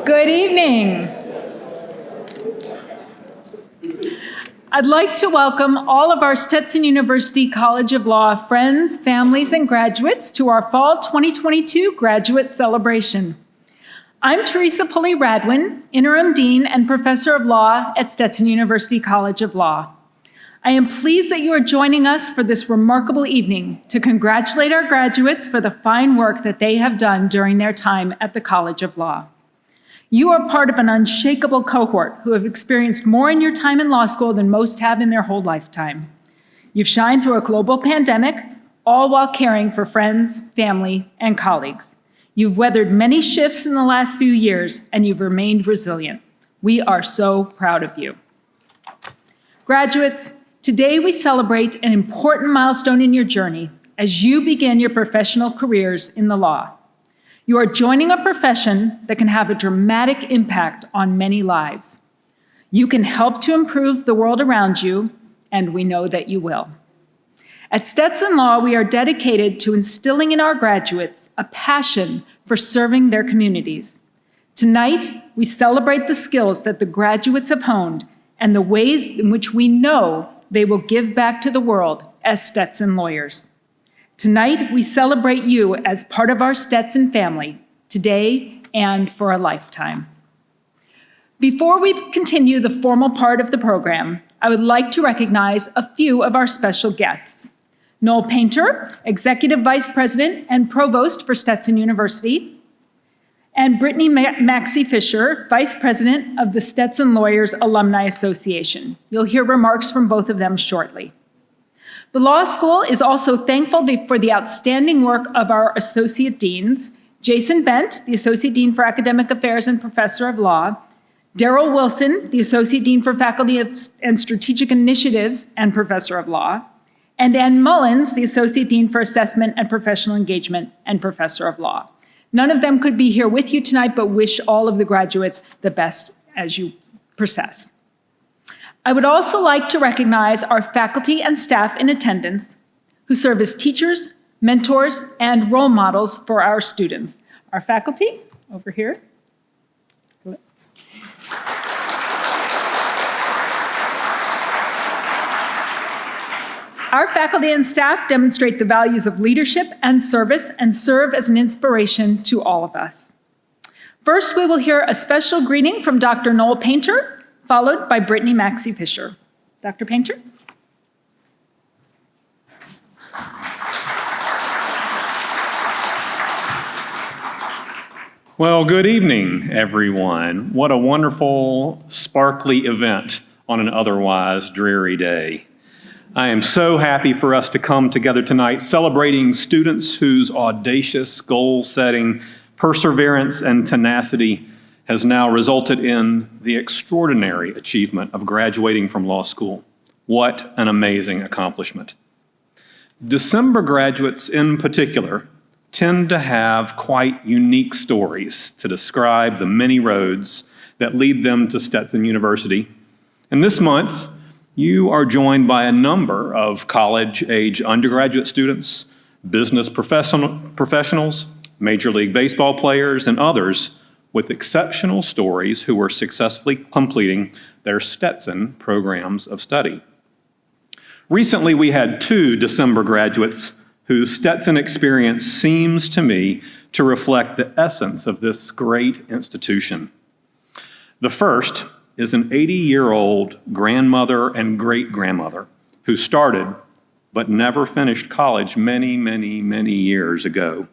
Good evening. I'd like to welcome all of our Stetson University College of Law friends, families, and graduates to our Fall 2022 graduate celebration. I'm Teresa Pulley-Radwin, Interim Dean and Professor of Law at Stetson University College of Law. I am pleased that you are joining us for this remarkable evening to congratulate our graduates for the fine work that they have done during their time at the College of Law. You are part of an unshakable cohort who have experienced more in your time in law school than most have in their whole lifetime. You've shined through a global pandemic, all while caring for friends, family, and colleagues. You've weathered many shifts in the last few years, and you've remained resilient. We are so proud of you. Graduates, today we celebrate an important milestone in your journey as you begin your professional careers in the law. You are joining a profession that can have a dramatic impact on many lives. You can help to improve the world around you, and we know that you will. At Stetson Law, we are dedicated to instilling in our graduates a passion for serving their communities. Tonight, we celebrate the skills that the graduates have honed and the ways in which we know they will give back to the world as Stetson lawyers. Tonight, we celebrate you as part of our Stetson family, today and for a lifetime. Before we continue the formal part of the program, I would like to recognize a few of our special guests. Noel Painter, Executive Vice President and Provost for Stetson University, and Brittany Maxey Fisher, Vice President of the Stetson Lawyers Alumni Association. You'll hear remarks from both of them shortly. The law school is also thankful for the outstanding work of our associate deans, Jason Bent, the Associate Dean for Academic Affairs and Professor of Law, Daryl Wilson, the Associate Dean for Faculty and Strategic Initiatives and Professor of Law, and Ann Mullins, the Associate Dean for Assessment and Professional Engagement and Professor of Law. None of them could be here with you tonight, but wish all of the graduates the best as you process. I would also like to recognize our faculty and staff in attendance who serve as teachers, mentors, and role models for our students. Our faculty, over here. Our faculty and staff demonstrate the values of leadership and service and serve as an inspiration to all of us. First, we will hear a special greeting from Dr. Noel Painter, followed by Brittany Maxey Fisher. Dr. Painter? Well, good evening, everyone. What a wonderful, sparkly event on an otherwise dreary day. I am so happy for us to come together tonight celebrating students whose audacious goal-setting, perseverance, and tenacity has now resulted in the extraordinary achievement of graduating from law school. What an amazing accomplishment. December graduates in particular tend to have quite unique stories to describe the many roads that lead them to Stetson University. And this month, you are joined by a number of college-age undergraduate students, business professionals, Major League Baseball players, and others with exceptional stories who are successfully completing their Stetson programs of study. Recently, we had 2 December graduates whose Stetson experience seems to me to reflect the essence of this great institution. The first is an 80-year-old grandmother and great-grandmother who started but never finished college many, many, many years ago.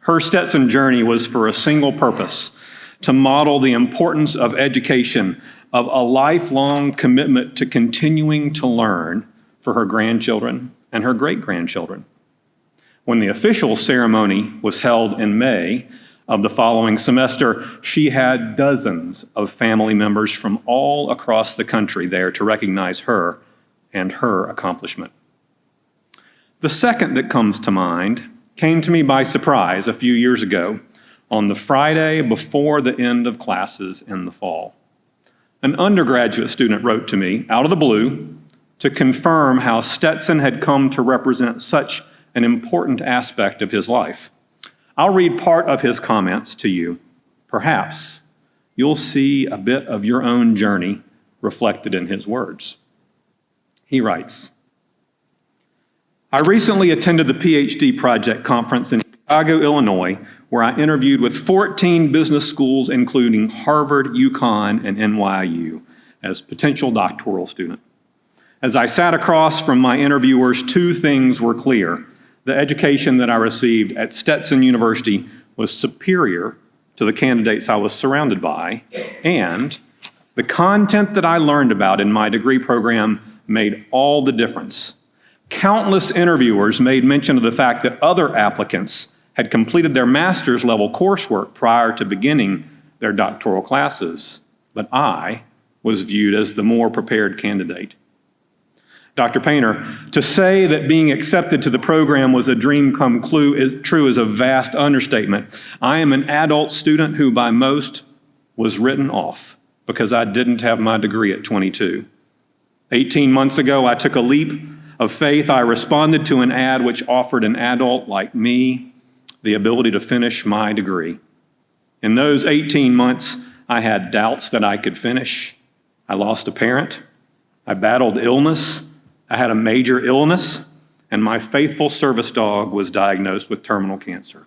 Her Stetson journey was for a single purpose: to model the importance of education, of a lifelong commitment to continuing to learn for her grandchildren and her great-grandchildren. When the official ceremony was held in May of the following semester, she had dozens of family members from all across the country there to recognize her and her accomplishment. The second that comes to mind came to me by surprise a few years ago on the Friday before the end of classes in the fall. An undergraduate student wrote to me out of the blue to confirm how Stetson had come to represent such an important aspect of his life. I'll read part of his comments to you. Perhaps you'll see a bit of your own journey reflected in his words. He writes, I recently attended the PhD Project Conference in Chicago, Illinois, where I interviewed with 14 business schools, including Harvard, UConn, and NYU, as potential doctoral students. As I sat across from my interviewers, two things were clear. The education that I received at Stetson University was superior to the candidates I was surrounded by, and the content that I learned about in my degree program made all the difference. Countless interviewers made mention of the fact that other applicants had completed their master's level coursework prior to beginning their doctoral classes, but I was viewed as the more prepared candidate. Dr. Painter, to say that being accepted to the program was a dream come true is a vast understatement. I am an adult student who by most was written off because I didn't have my degree at 22. 18 months ago, I took a leap of faith. I responded to an ad which offered an adult like me the ability to finish my degree. In those 18 months, I had doubts that I could finish. I lost a parent. I battled illness. I had a major illness, and my faithful service dog was diagnosed with terminal cancer.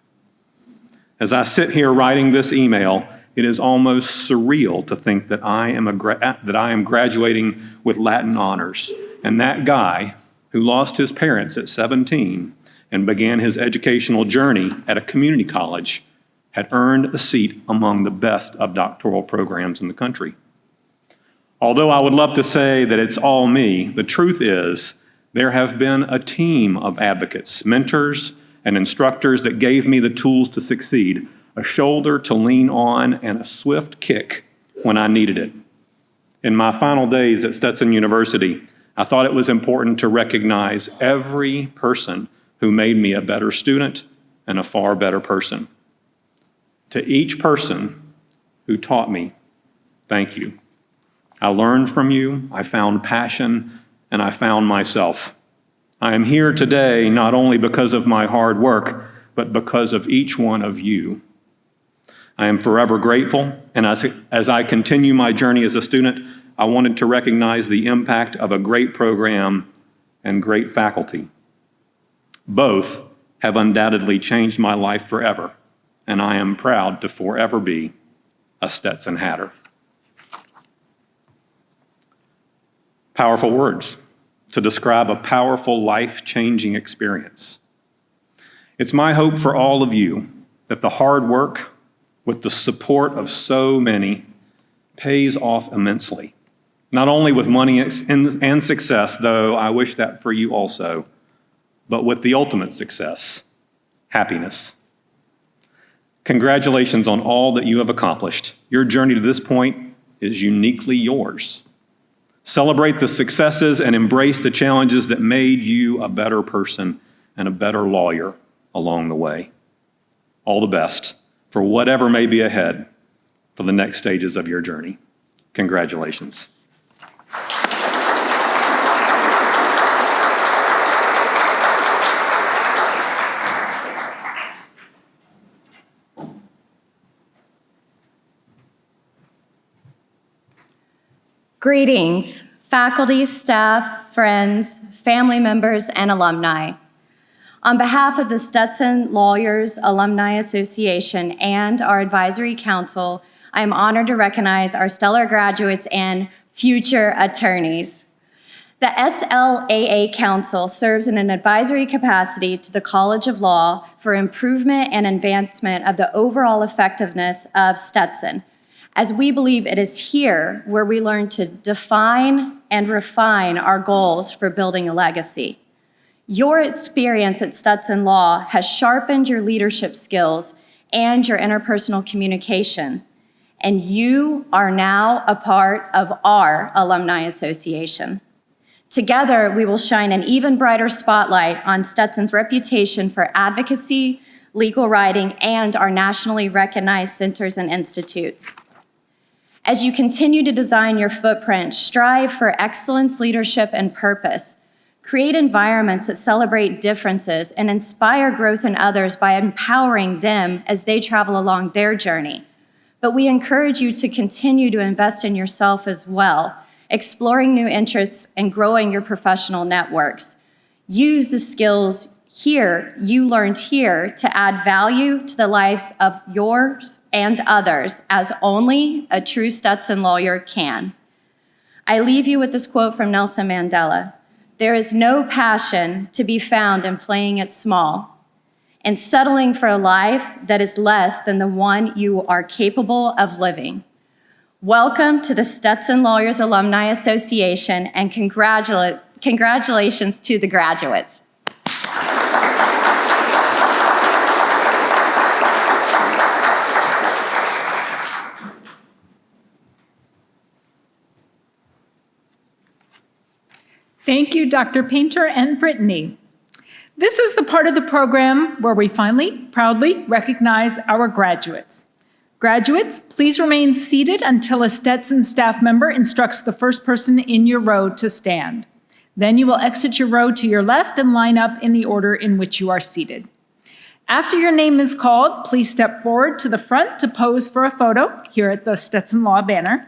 As I sit here writing this email, it is almost surreal to think that I am graduating with Latin honors, and that guy who lost his parents at 17 and began his educational journey at a community college had earned a seat among the best of doctoral programs in the country. Although I would love to say that it's all me, the truth is there have been a team of advocates, mentors, and instructors that gave me the tools to succeed, a shoulder to lean on, and a swift kick when I needed it. In my final days at Stetson University, I thought it was important to recognize every person who made me a better student and a far better person. To each person who taught me, thank you. I learned from you, I found passion, and I found myself. I am here today not only because of my hard work, but because of each one of you. I am forever grateful, and as I continue my journey as a student, I wanted to recognize the impact of a great program and great faculty. Both have undoubtedly changed my life forever, and I am proud to forever be a Stetson Hatter. Powerful words to describe a powerful, life-changing experience. It's my hope for all of you that the hard work, with the support of so many, pays off immensely. Not only with money and success, though I wish that for you also, but with the ultimate success, happiness. Congratulations on all that you have accomplished. Your journey to this point is uniquely yours. Celebrate the successes and embrace the challenges that made you a better person and a better lawyer along the way. All the best for whatever may be ahead for the next stages of your journey. Congratulations. Greetings, faculty, staff, friends, family members, and alumni. On behalf of the Stetson Lawyers Alumni Association and our advisory council, I am honored to recognize our stellar graduates and future attorneys. The SLAA Council serves in an advisory capacity to the College of Law for improvement and advancement of the overall effectiveness of Stetson, as we believe it is here where we learn to define and refine our goals for building a legacy. Your experience at Stetson Law has sharpened your leadership skills and your interpersonal communication, and you are now a part of our Alumni Association. Together, we will shine an even brighter spotlight on Stetson's reputation for advocacy, legal writing, and our nationally recognized centers and institutes. As you continue to design your footprint, strive for excellence, leadership, and purpose. Create environments that celebrate differences and inspire growth in others by empowering them as they travel along their journey. but we encourage you to continue to invest in yourself as well, exploring new interests and growing your professional networks. Use the skills you learned here to add value to the lives of yours and others, as only a true Stetson lawyer can. I leave you with this quote from Nelson Mandela: "There is no passion to be found in playing it small and settling for a life that is less than the one you are capable of living." Welcome to the Stetson Lawyers Alumni Association, and congratulations to the graduates. Thank you, Dr. Painter and Brittany. This is the part of the program where we finally, proudly recognize our graduates. Graduates, please remain seated until a Stetson staff member instructs the first person in your row to stand. Then you will exit your row to your left and line up in the order in which you are seated. After your name is called, please step forward to the front to pose for a photo here at the Stetson Law banner.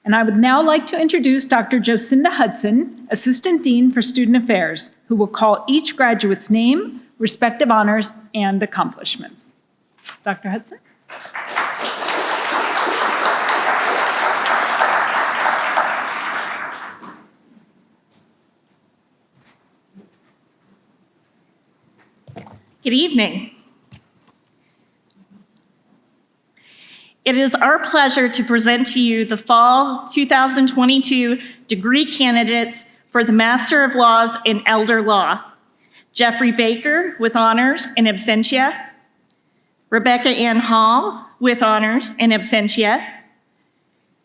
And I would now like to introduce Dr. Jocinda Hudson, Assistant Dean for Student Affairs, who will call each graduate's name, respective honors, and accomplishments. Dr. Hudson? Good evening. It is our pleasure to present to you the Fall 2022 degree candidates for the Master of Laws in Elder Law. Jeffrey Baker with honors in absentia. Rebecca Ann Hall with honors in absentia.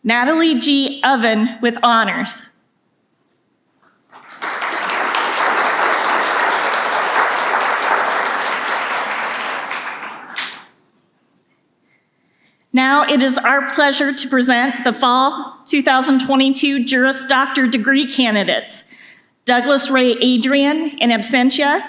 Natalie G. Oven with honors. Now it is our pleasure to present the Fall 2022 Juris Doctor degree candidates. Douglas Ray Adrian in absentia.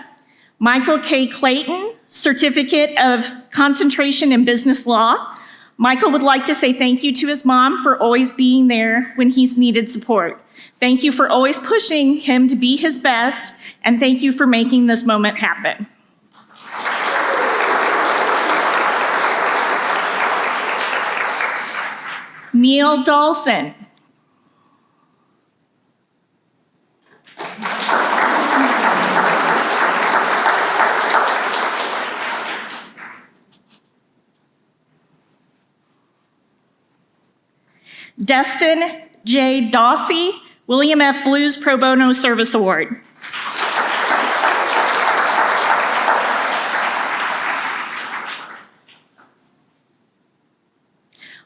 Michael K. Clayton, Certificate of Concentration in Business Law. Michael would like to say thank you to his mom for always being there when he's needed support. Thank you for always pushing him to be his best, and thank you for making this moment happen. Neil Dawson. Destin J. Dawsey, William F. Blues Pro Bono Service Award.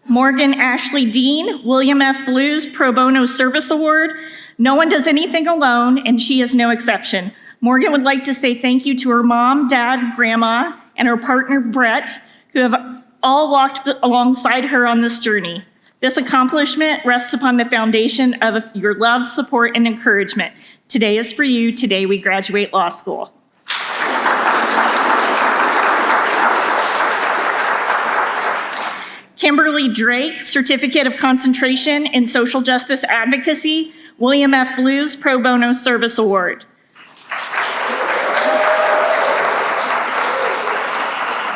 Morgan Ashley Dean, William F. Blues Pro Bono Service Award. No one does anything alone, and she is no exception. Morgan would like to say thank you to her mom, dad, grandma, and her partner, Brett, who have all walked alongside her on this journey. This accomplishment rests upon the foundation of your love, support, and encouragement. Today is for you. Today we graduate law school. Kimberly Drake, Certificate of Concentration in Social Justice Advocacy, William F. Blues Pro Bono Service Award.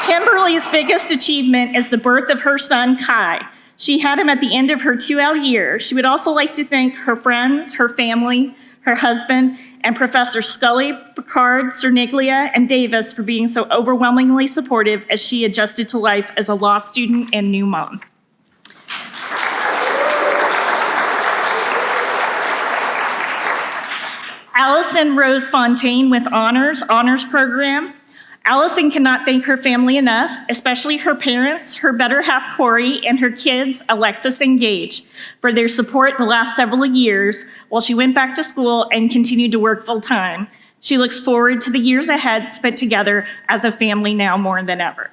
Kimberly's biggest achievement is the birth of her son, Kai. She had him at the end of her 2L year. She would also like to thank her friends, her family, her husband, and Professor Scully, Picard, Cerniglia, and Davis for being so overwhelmingly supportive as she adjusted to life as a law student and new mom. Allison Rose Fontaine with honors program. Allison cannot thank her family enough, especially her parents, her better half Corey, and her kids, Alexis and Gage, for their support the last several years while she went back to school and continued to work full time. She looks forward to the years ahead spent together as a family now more than ever.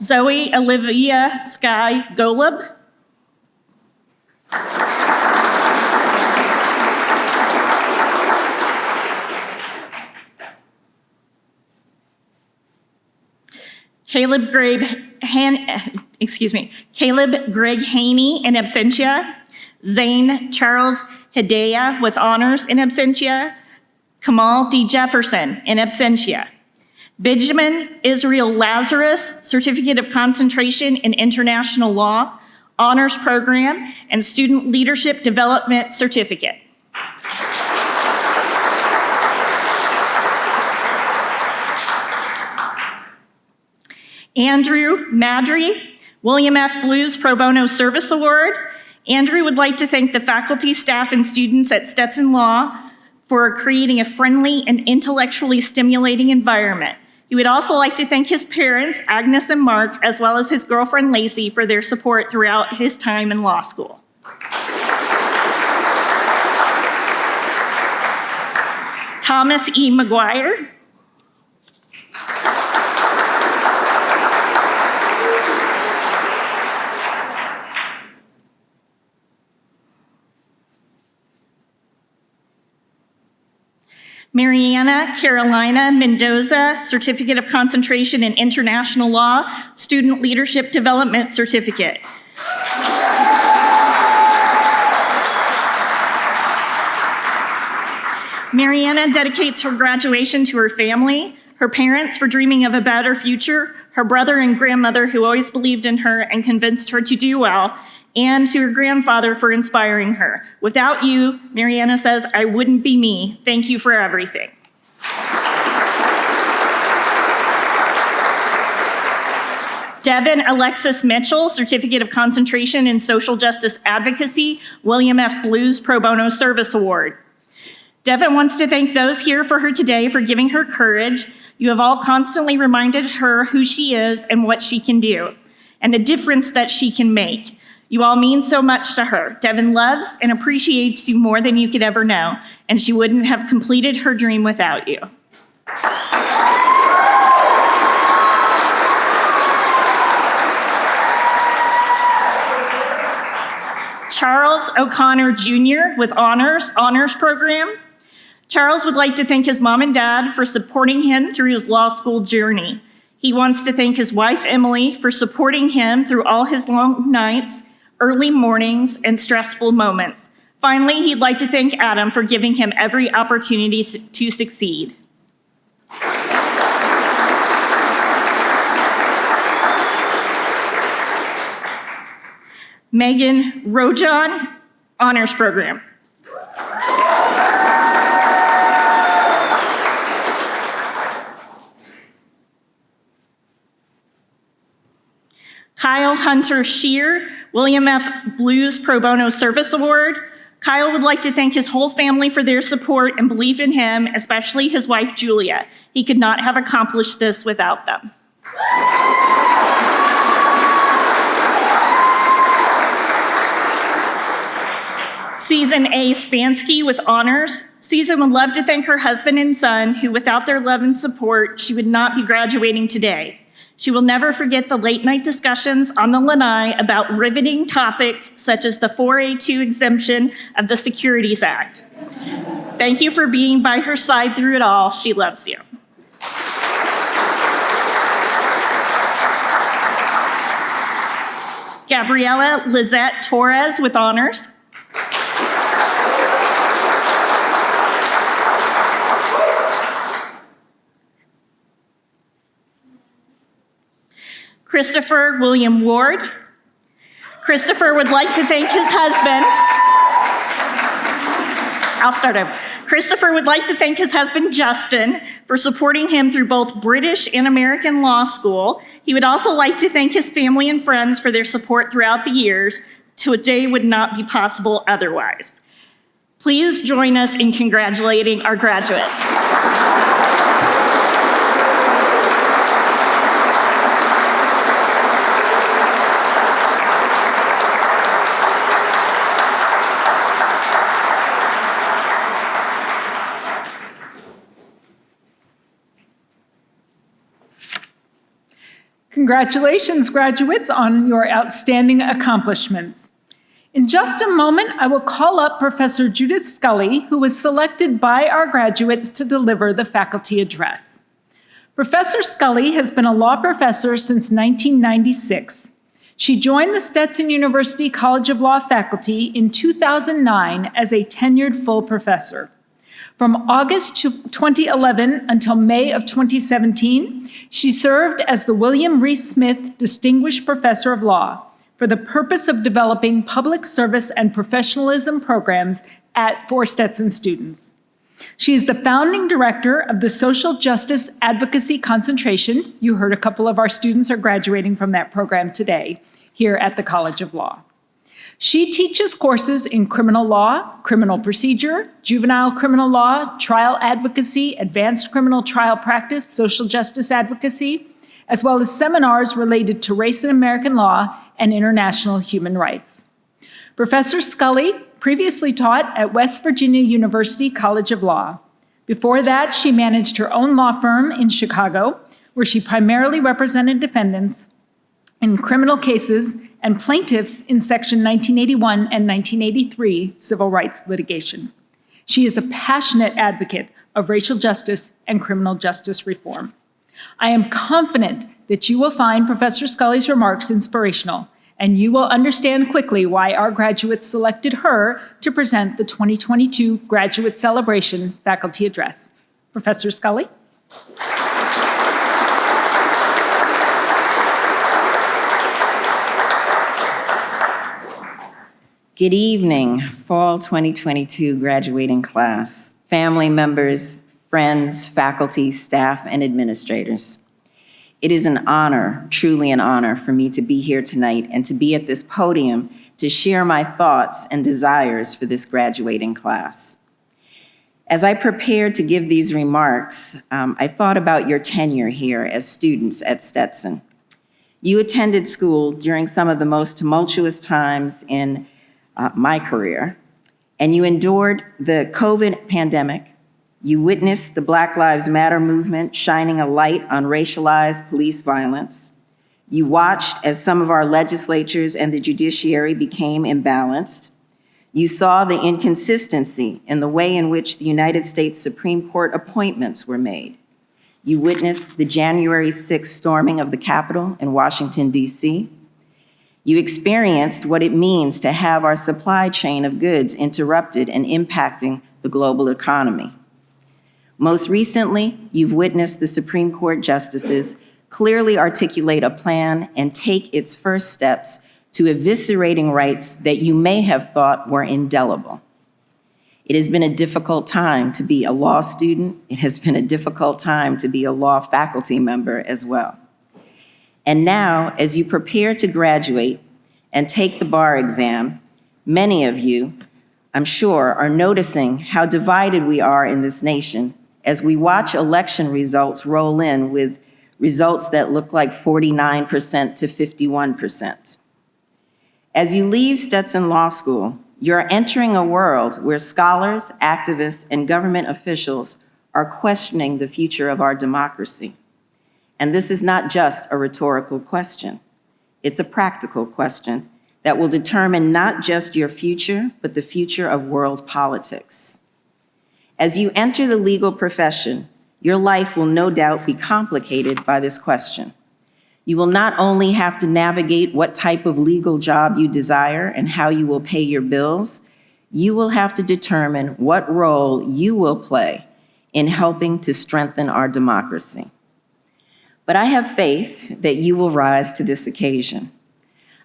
Zoe Olivia Sky Golub. Caleb Greg Haney in absentia, Zane Charles Hedaya with honors in absentia, Kamal D. Jefferson in absentia, Benjamin Israel Lazarus, Certificate of Concentration in International Law, Honors Program, and Student Leadership Development Certificate. Andrew Madry, William F. Blues Pro Bono Service Award. Andrew would like to thank the faculty, staff, and students at Stetson Law for creating a friendly and intellectually stimulating environment. He would also like to thank his parents, Agnes and Mark, as well as his girlfriend, Lacey, for their support throughout his time in law school. Thomas E. McGuire. Mariana Carolina Mendoza, Certificate of Concentration in International Law, Student Leadership Development Certificate. Mariana dedicates her graduation to her family, her parents for dreaming of a better future, her brother and grandmother who always believed in her and convinced her to do well, and to her grandfather for inspiring her. Without you, Mariana says, I wouldn't be me. Thank you for everything. Devin Alexis Mitchell, Certificate of Concentration in Social Justice Advocacy, William F. Blues Pro Bono Service Award. Devin wants to thank those here for her today for giving her courage. You have all constantly reminded her who she is and what she can do, and the difference that she can make. You all mean so much to her. Devin loves and appreciates you more than you could ever know, and she wouldn't have completed her dream without you. Charles O'Connor Jr. with Honors Program. Charles would like to thank his mom and dad for supporting him through his law school journey. He wants to thank his wife, Emily, for supporting him through all his long nights, early mornings, and stressful moments. Finally, he'd like to thank Adam for giving him every opportunity to succeed. Megan Rojan, Honors Program. Kyle Hunter Shear, William F. Blues Pro Bono Service Award. Kyle would like to thank his whole family for their support and belief in him, especially his wife, Julia. He could not have accomplished this without them. Season A. Spansky with Honors. Season would love to thank her husband and son, who without their love and support, she would not be graduating today. She will never forget the late night discussions on the lanai about riveting topics such as the 4A2 exemption of the Securities Act. Thank you for being by her side through it all. She loves you. Gabriela Lizette Torres with Honors. Christopher William Ward. Christopher would like to thank his husband. I'll start over. Christopher would like to thank his husband, Justin, for supporting him through both British and American law school. He would also like to thank his family and friends for their support throughout the years. Today would not be possible otherwise. Please join us in congratulating our graduates. Congratulations, graduates, on your outstanding accomplishments. In just a moment, I will call up Professor Judith Scully, who was selected by our graduates to deliver the faculty address. Professor Scully has been a law professor since 1996. She joined the Stetson University College of Law faculty in 2009 as a tenured full professor. From August 2011 until May of 2017, she served as the William Reese Smith Distinguished Professor of Law for the purpose of developing public service and professionalism programs for Stetson students. She is the founding director of the Social Justice Advocacy Concentration. You heard a couple of our students are graduating from that program today here at the College of Law. She teaches courses in criminal law, criminal procedure, juvenile criminal law, trial advocacy, advanced criminal trial practice, social justice advocacy, as well as seminars related to race and American law and international human rights. Professor Scully previously taught at West Virginia University College of Law. Before that, she managed her own law firm in Chicago, where she primarily represented defendants in criminal cases and plaintiffs in Section 1981 and 1983 civil rights litigation. She is a passionate advocate of racial justice and criminal justice reform. I am confident that you will find Professor Scully's remarks inspirational, and you will understand quickly why our graduates selected her to present the 2022 Graduate Celebration Faculty Address. Professor Scully. Good evening, Fall 2022 graduating class, family members, friends, faculty, staff, and administrators. It is an honor, truly an honor, for me to be here tonight and to be at this podium to share my thoughts and desires for this graduating class. As I prepared to give these remarks, I thought about your tenure here as students at Stetson. You attended school during some of the most tumultuous times in my career, and you endured the COVID pandemic. You witnessed the Black Lives Matter movement shining a light on racialized police violence. You watched as some of our legislatures and the judiciary became imbalanced. You saw the inconsistency in the way in which the United States Supreme Court appointments were made. You witnessed the January 6th storming of the Capitol in Washington, D.C. You experienced what it means to have our supply chain of goods interrupted and impacting the global economy. Most recently, you've witnessed the Supreme Court justices clearly articulate a plan and take its first steps to eviscerating rights that you may have thought were indelible. It has been a difficult time to be a law student. It has been a difficult time to be a law faculty member as well. And now, as you prepare to graduate and take the bar exam, many of you, I'm sure, are noticing how divided we are in this nation as we watch election results roll in with results that look like 49% to 51%. As you leave Stetson Law School, you're entering a world where scholars, activists, and government officials are questioning the future of our democracy. And this is not just a rhetorical question. It's a practical question that will determine not just your future, but the future of world politics. As you enter the legal profession, your life will no doubt be complicated by this question. You will not only have to navigate what type of legal job you desire and how you will pay your bills, you will have to determine what role you will play in helping to strengthen our democracy. But I have faith that you will rise to this occasion.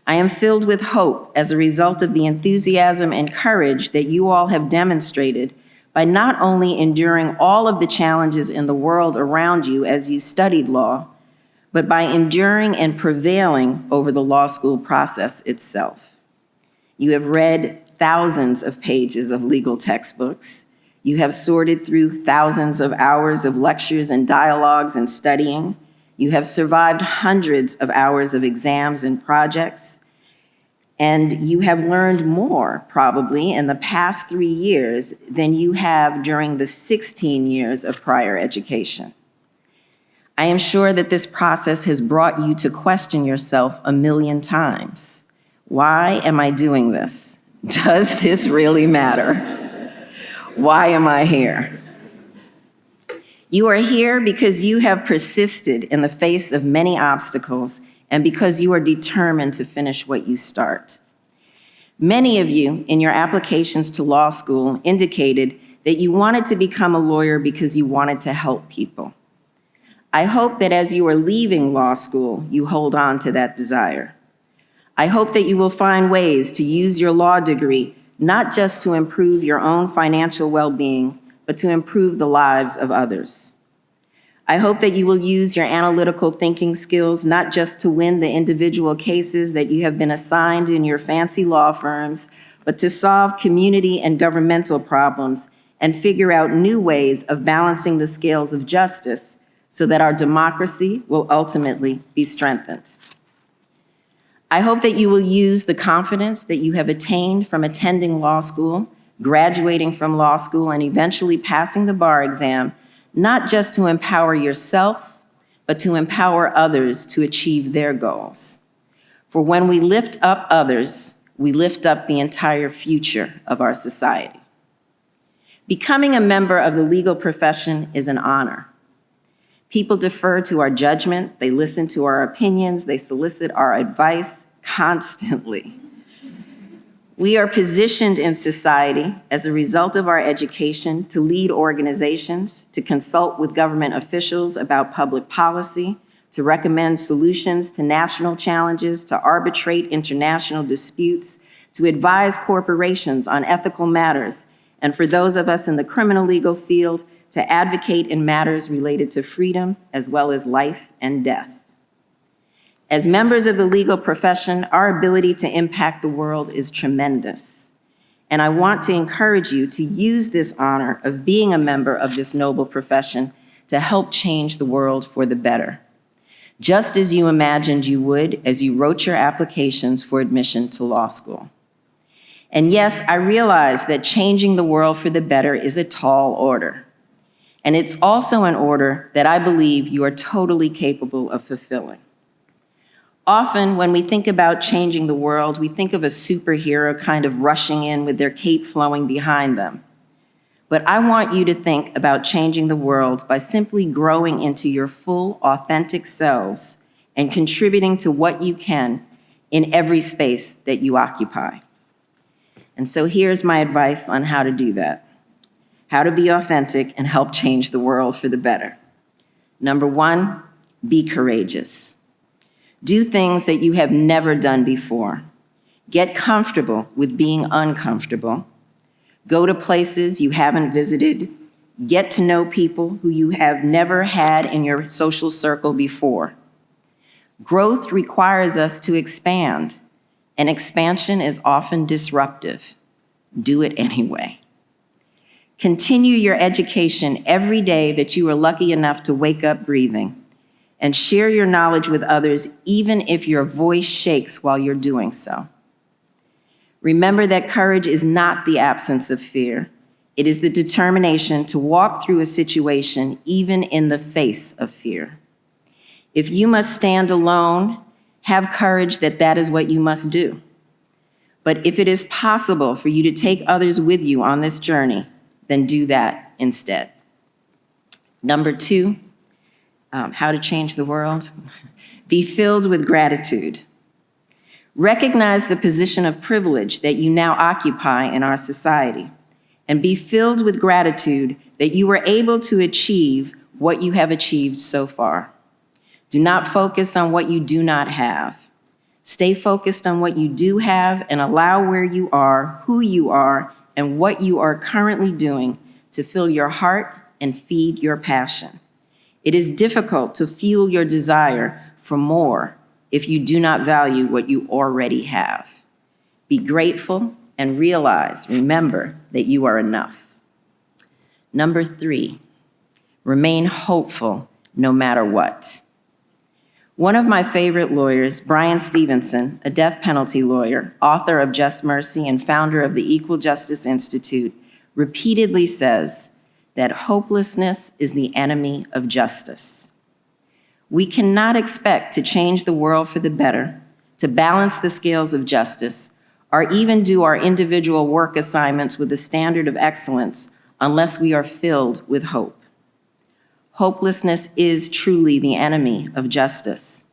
I am filled with hope as a result of the enthusiasm and courage that you all have demonstrated by not only enduring all of the challenges in the world around you as you studied law, but by enduring and prevailing over the law school process itself. You have read thousands of pages of legal textbooks. You have sorted through thousands of hours of lectures and dialogues and studying. You have survived hundreds of hours of exams and projects. And you have learned more, probably, in the past 3 years than you have during the 16 years of prior education. I am sure that this process has brought you to question yourself a million times. Why am I doing this? Does this really matter? Why am I here? You are here because you have persisted in the face of many obstacles and because you are determined to finish what you start. Many of you in your applications to law school indicated that you wanted to become a lawyer because you wanted to help people. I hope that as you are leaving law school, you hold on to that desire. I hope that you will find ways to use your law degree not just to improve your own financial well-being, but to improve the lives of others. I hope that you will use your analytical thinking skills not just to win the individual cases that you have been assigned in your fancy law firms, but to solve community and governmental problems and figure out new ways of balancing the scales of justice so that our democracy will ultimately be strengthened. I hope that you will use the confidence that you have attained from attending law school, graduating from law school, and eventually passing the bar exam, not just to empower yourself, but to empower others to achieve their goals. For when we lift up others, we lift up the entire future of our society. Becoming a member of the legal profession is an honor. People defer to our judgment, they listen to our opinions, they solicit our advice constantly. We are positioned in society as a result of our education to lead organizations, to consult with government officials about public policy, to recommend solutions to national challenges, to arbitrate international disputes, to advise corporations on ethical matters, and for those of us in the criminal legal field, to advocate in matters related to freedom as well as life and death. As members of the legal profession, our ability to impact the world is tremendous. And I want to encourage you to use this honor of being a member of this noble profession to help change the world for the better, just as you imagined you would as you wrote your applications for admission to law school. And yes, I realize that changing the world for the better is a tall order. And it's also an order that I believe you are totally capable of fulfilling. Often, when we think about changing the world, we think of a superhero kind of rushing in with their cape flowing behind them. But I want you to think about changing the world by simply growing into your full, authentic selves and contributing to what you can in every space that you occupy. And so here's my advice on how to do that. How to be authentic and help change the world for the better. Number one, be courageous. Do things that you have never done before. Get comfortable with being uncomfortable. Go to places you haven't visited. Get to know people who you have never had in your social circle before. Growth requires us to expand, and expansion is often disruptive. Do it anyway. Continue your education every day that you are lucky enough to wake up breathing, and share your knowledge with others even if your voice shakes while you're doing so. Remember that courage is not the absence of fear. It is the determination to walk through a situation even in the face of fear. If you must stand alone, have courage that that is what you must do. But if it is possible for you to take others with you on this journey, then do that instead. Number two, how to change the world? Be filled with gratitude. Recognize the position of privilege that you now occupy in our society, and be filled with gratitude that you were able to achieve what you have achieved so far. Do not focus on what you do not have. Stay focused on what you do have and allow where you are, who you are, and what you are currently doing to fill your heart and feed your passion. It is difficult to fuel your desire for more if you do not value what you already have. Be grateful and remember that you are enough. Number three, remain hopeful no matter what. One of my favorite lawyers, Bryan Stevenson, a death penalty lawyer, author of Just Mercy and founder of the Equal Justice Institute, repeatedly says that hopelessness is the enemy of justice. We cannot expect to change the world for the better, to balance the scales of justice, or even do our individual work assignments with a standard of excellence unless we are filled with hope. Hopelessness is truly the enemy of justice.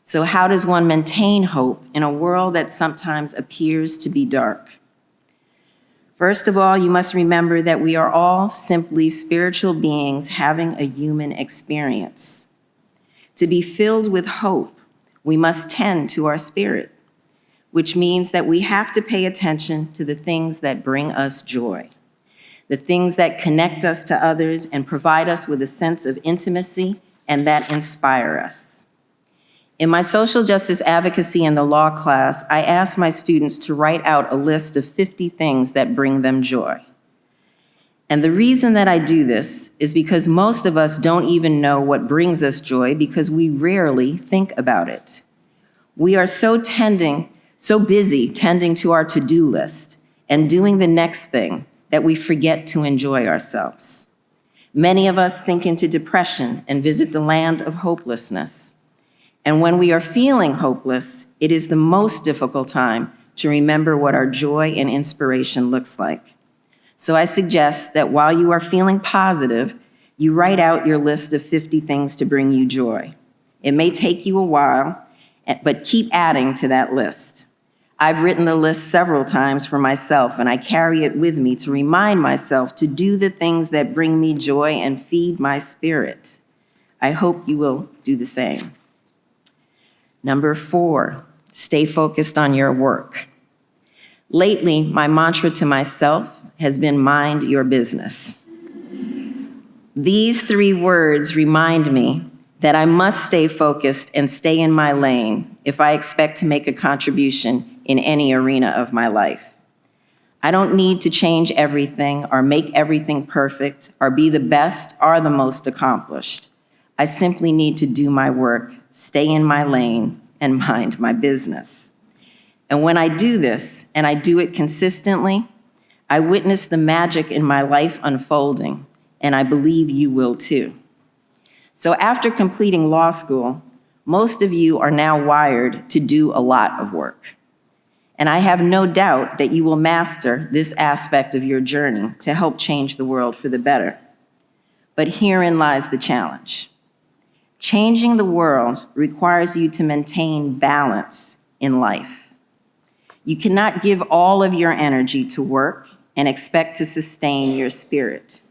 So how does one maintain hope in a world that sometimes appears to be dark? First of all, you must remember that we are all simply spiritual beings having a human experience. To be filled with hope, we must tend to our spirit, which means that we have to pay attention to the things that bring us joy, the things that connect us to others and provide us with a sense of intimacy and that inspire us. In my social justice advocacy in the law class, I asked my students to write out a list of 50 things that bring them joy. And the reason that I do this is because most of us don't even know what brings us joy because we rarely think about it. We are so busy tending to our to-do list and doing the next thing that we forget to enjoy ourselves. Many of us sink into depression and visit the land of hopelessness. And when we are feeling hopeless, it is the most difficult time to remember what our joy and inspiration looks like. So I suggest that while you are feeling positive, you write out your list of 50 things to bring you joy. It may take you a while, but keep adding to that list. I've written the list several times for myself, and I carry it with me to remind myself to do the things that bring me joy and feed my spirit. I hope you will do the same. Number 4, stay focused on your work. Lately, my mantra to myself has been mind your business. These 3 words remind me that I must stay focused and stay in my lane if I expect to make a contribution in any arena of my life. I don't need to change everything or make everything perfect or be the best or the most accomplished. I simply need to do my work, stay in my lane, and mind my business. And when I do this, and I do it consistently, I witness the magic in my life unfolding, and I believe you will too. So after completing law school, most of you are now wired to do a lot of work. And I have no doubt that you will master this aspect of your journey to help change the world for the better. But herein lies the challenge. Changing the world requires you to maintain balance in life. You cannot give all of your energy to work and expect to sustain your spirit.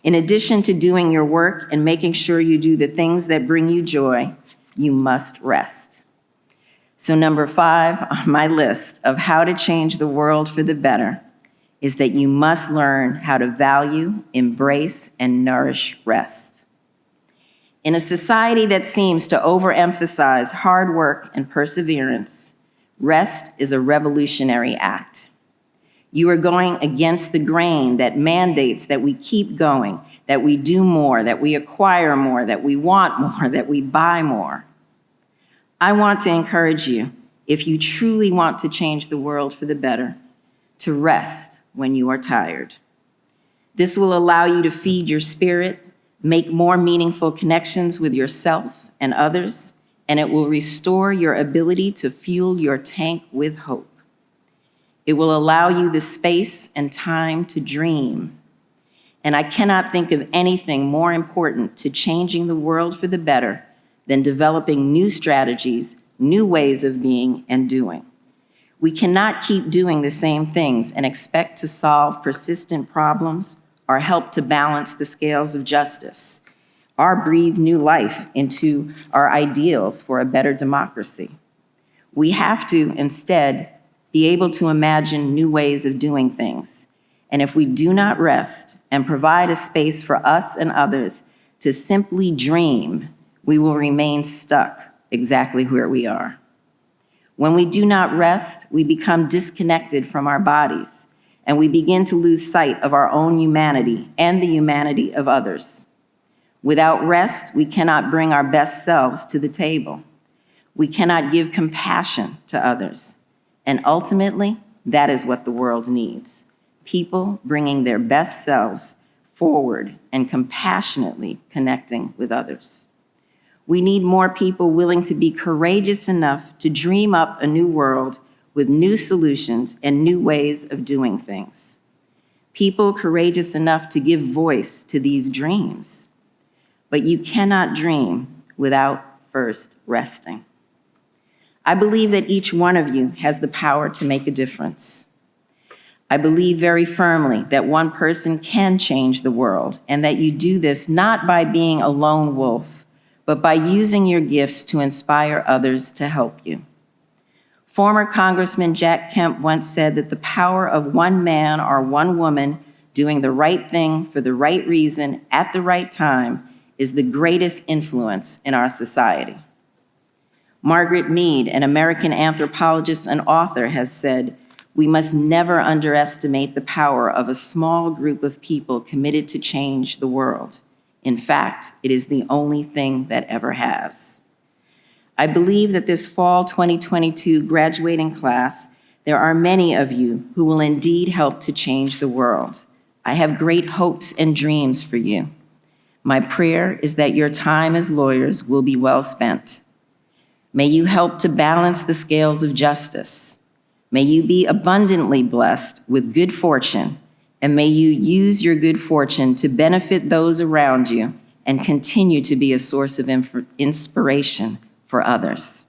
In addition to doing your work and making sure you do the things that bring you joy, you must rest. So number 5 on my list of how to change the world for the better is that you must learn how to value, embrace, and nourish rest. In a society that seems to overemphasize hard work and perseverance, rest is a revolutionary act. You are going against the grain that mandates that we keep going, that we do more, that we acquire more, that we want more, that we buy more. I want to encourage you, if you truly want to change the world for the better, to rest when you are tired. This will allow you to feed your spirit, make more meaningful connections with yourself and others, and it will restore your ability to fuel your tank with hope. It will allow you the space and time to dream. And I cannot think of anything more important to changing the world for the better than developing new strategies, new ways of being and doing. We cannot keep doing the same things and expect to solve persistent problems or help to balance the scales of justice, or breathe new life into our ideals for a better democracy. We have to, instead, be able to imagine new ways of doing things. And if we do not rest and provide a space for us and others to simply dream, we will remain stuck exactly where we are. When we do not rest, we become disconnected from our bodies, and we begin to lose sight of our own humanity and the humanity of others. Without rest, we cannot bring our best selves to the table. We cannot give compassion to others. And ultimately, that is what the world needs. People bringing their best selves forward and compassionately connecting with others. We need more people willing to be courageous enough to dream up a new world with new solutions and new ways of doing things. People courageous enough to give voice to these dreams. but you cannot dream without first resting. I believe that each one of you has the power to make a difference. I believe very firmly that one person can change the world, and that you do this not by being a lone wolf, but by using your gifts to inspire others to help you. Former Congressman Jack Kemp once said that the power of one man or one woman doing the right thing for the right reason at the right time is the greatest influence in our society. Margaret Mead, an American anthropologist and author, has said, "We must never underestimate the power of a small group of people committed to change the world. In fact, it is the only thing that ever has." I believe that this fall 2022 graduating class, there are many of you who will indeed help to change the world. I have great hopes and dreams for you. My prayer is that your time as lawyers will be well spent. May you help to balance the scales of justice. May you be abundantly blessed with good fortune, and may you use your good fortune to benefit those around you and continue to be a source of inspiration for others.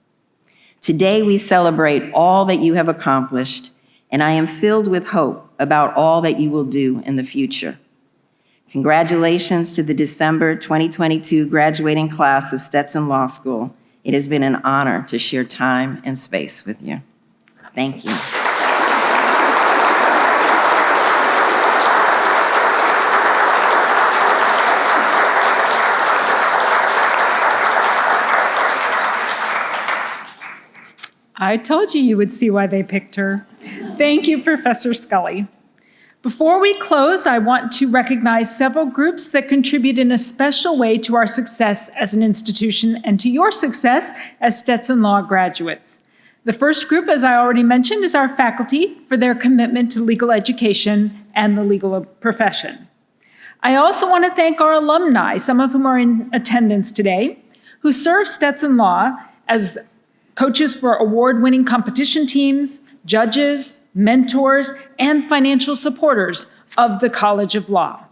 Today, we celebrate all that you have accomplished, and I am filled with hope about all that you will do in the future. Congratulations to the December 2022 graduating class of Stetson Law School. It has been an honor to share time and space with you. Thank you. I told you would see why they picked her. Thank you, Professor Scully. Before we close, I want to recognize several groups that contribute in a special way to our success as an institution and to your success as Stetson Law graduates. The first group, as I already mentioned, is our faculty for their commitment to legal education and the legal profession. I also want to thank our alumni, some of whom are in attendance today, who serve Stetson Law as coaches for award-winning competition teams, judges, mentors, and financial supporters of the College of Law.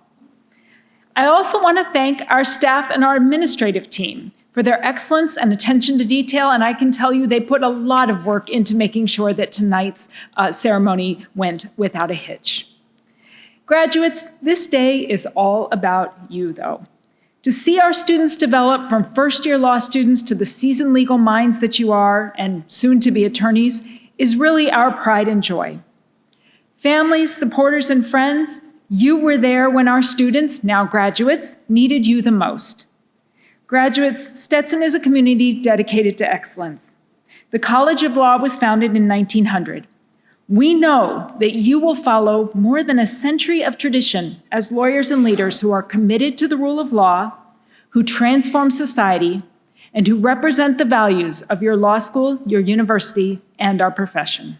I also want to thank our staff and our administrative team for their excellence and attention to detail, and I can tell you they put a lot of work into making sure that tonight's ceremony went without a hitch. Graduates, this day is all about you, though. To see our students develop from first-year law students to the seasoned legal minds that you are, and soon to be attorneys, is really our pride and joy. Families, supporters, and friends, you were there when our students, now graduates, needed you the most. Graduates, Stetson is a community dedicated to excellence. The College of Law was founded in 1900. We know that you will follow more than a century of tradition as lawyers and leaders who are committed to the rule of law, who transform society, and who represent the values of your law school, your university, and our profession.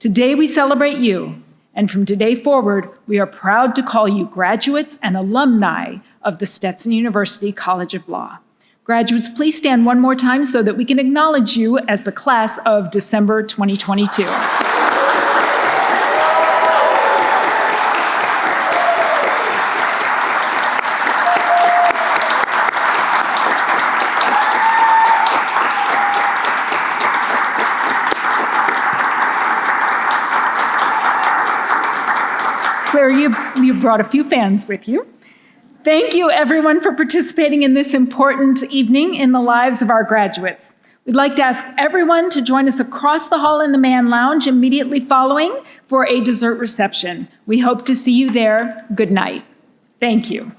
Today we celebrate you, and from today forward, we are proud to call you graduates and alumni of the Stetson University College of Law. Graduates, please stand one more time so that we can acknowledge you as the class of December 2022. Claire, you brought a few fans with you. Thank you, everyone, for participating in this important evening in the lives of our graduates. We'd like to ask everyone to join us across the hall in the Mann Lounge immediately following for a dessert reception. We hope to see you there. Good night. Thank you.